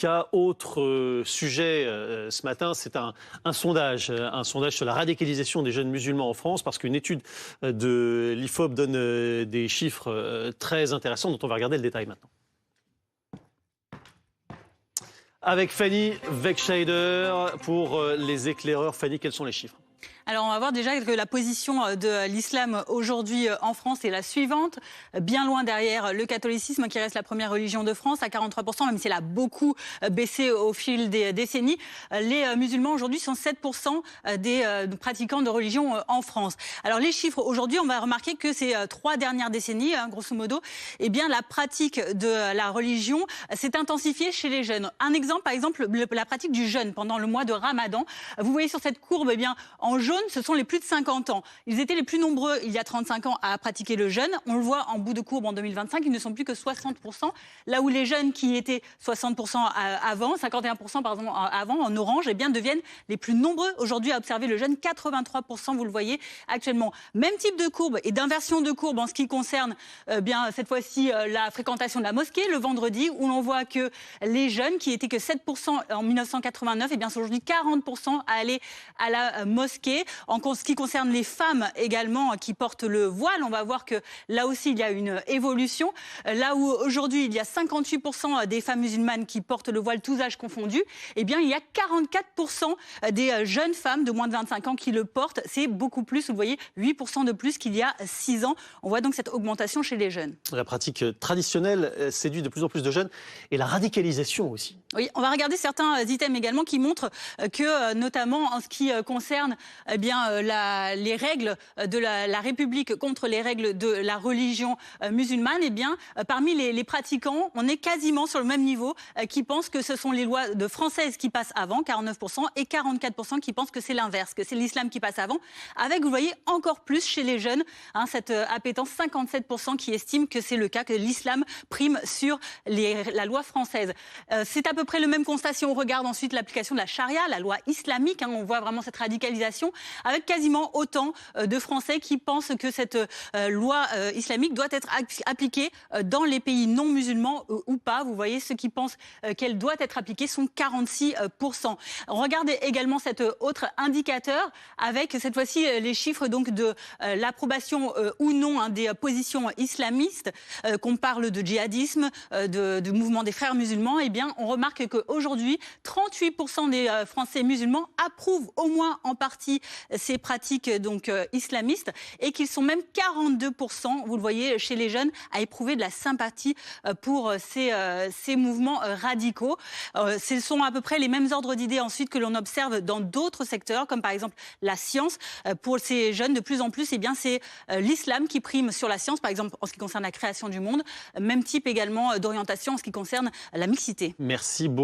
Lucas, autre sujet ce matin, c'est un sondage sur la radicalisation des jeunes musulmans en France, parce qu'une étude de l'IFOP donne des chiffres très intéressants dont on va regarder le détail maintenant. Avec Fanny Wegscheider pour les éclaireurs. Fanny, quels sont les chiffres ? Alors, on va voir déjà que la position de l'islam aujourd'hui en France est la suivante. Bien loin derrière le catholicisme, qui reste la première religion de France, à 43%, même si elle a beaucoup baissé au fil des décennies. Les musulmans aujourd'hui sont 7% des pratiquants de religion en France. Alors, les chiffres aujourd'hui, on va remarquer que ces 3 dernières décennies, grosso modo, eh bien, la pratique de la religion s'est intensifiée chez les jeunes. Un exemple, par exemple, la pratique du jeûne pendant le mois de Ramadan. Vous voyez sur cette courbe, eh bien, en jaune, ce sont les plus de 50 ans. Ils étaient les plus nombreux il y a 35 ans à pratiquer le jeûne. On le voit en bout de courbe en 2025, ils ne sont plus que 60%. Là où les jeunes qui étaient 60% avant, 51% pardon, avant, en orange, eh bien, deviennent les plus nombreux aujourd'hui à observer le jeûne. 83%, vous le voyez actuellement. Même type de courbe et d'inversion de courbe en ce qui concerne bien, cette fois-ci la fréquentation de la mosquée le vendredi, où l'on voit que les jeunes qui étaient que 7% en 1989, eh bien, sont aujourd'hui 40% à aller à la mosquée. En ce qui concerne les femmes également qui portent le voile, on va voir que là aussi il y a une évolution. Là où aujourd'hui il y a 58% des femmes musulmanes qui portent le voile tous âges confondus, eh bien il y a 44% des jeunes femmes de moins de 25 ans qui le portent. C'est beaucoup plus, vous voyez, 8% de plus qu'il y a 6 ans. On voit donc cette augmentation chez les jeunes. La pratique traditionnelle séduit de plus en plus de jeunes et la radicalisation aussi. Oui, on va regarder certains items également qui montrent que, notamment en ce qui concerne eh bien, les règles de la République contre les règles de la religion musulmane, eh bien, parmi les pratiquants, on est quasiment sur le même niveau, qui pensent que ce sont les lois françaises qui passent avant, 49%, et 44% qui pensent que c'est l'inverse, que c'est l'islam qui passe avant, avec, vous voyez, encore plus chez les jeunes, cette appétence, 57% qui estiment que c'est le cas, que l'islam prime sur la loi française. C'est à peu près le même constat si on regarde ensuite l'application de la charia, la loi islamique, on voit vraiment cette radicalisation, avec quasiment autant de Français qui pensent que cette loi islamique doit être appliquée dans les pays non musulmans ou pas. Vous voyez, ceux qui pensent qu'elle doit être appliquée sont 46%. Regardez également cet autre indicateur avec cette fois-ci les chiffres donc de l'approbation ou non des positions islamistes, qu'on parle de djihadisme, de mouvement des frères musulmans. Eh bien, on remarque qu'aujourd'hui, 38% des Français musulmans approuvent au moins en partie ces pratiques donc islamistes, et qu'ils sont même 42%, vous le voyez, chez les jeunes, à éprouver de la sympathie pour ces mouvements radicaux. Ce sont à peu près les mêmes ordres d'idées ensuite que l'on observe dans d'autres secteurs, comme par exemple la science. Pour ces jeunes, de plus en plus, eh bien, c'est l'islam qui prime sur la science, par exemple en ce qui concerne la création du monde. Même type également d'orientation en ce qui concerne la mixité. Merci beaucoup.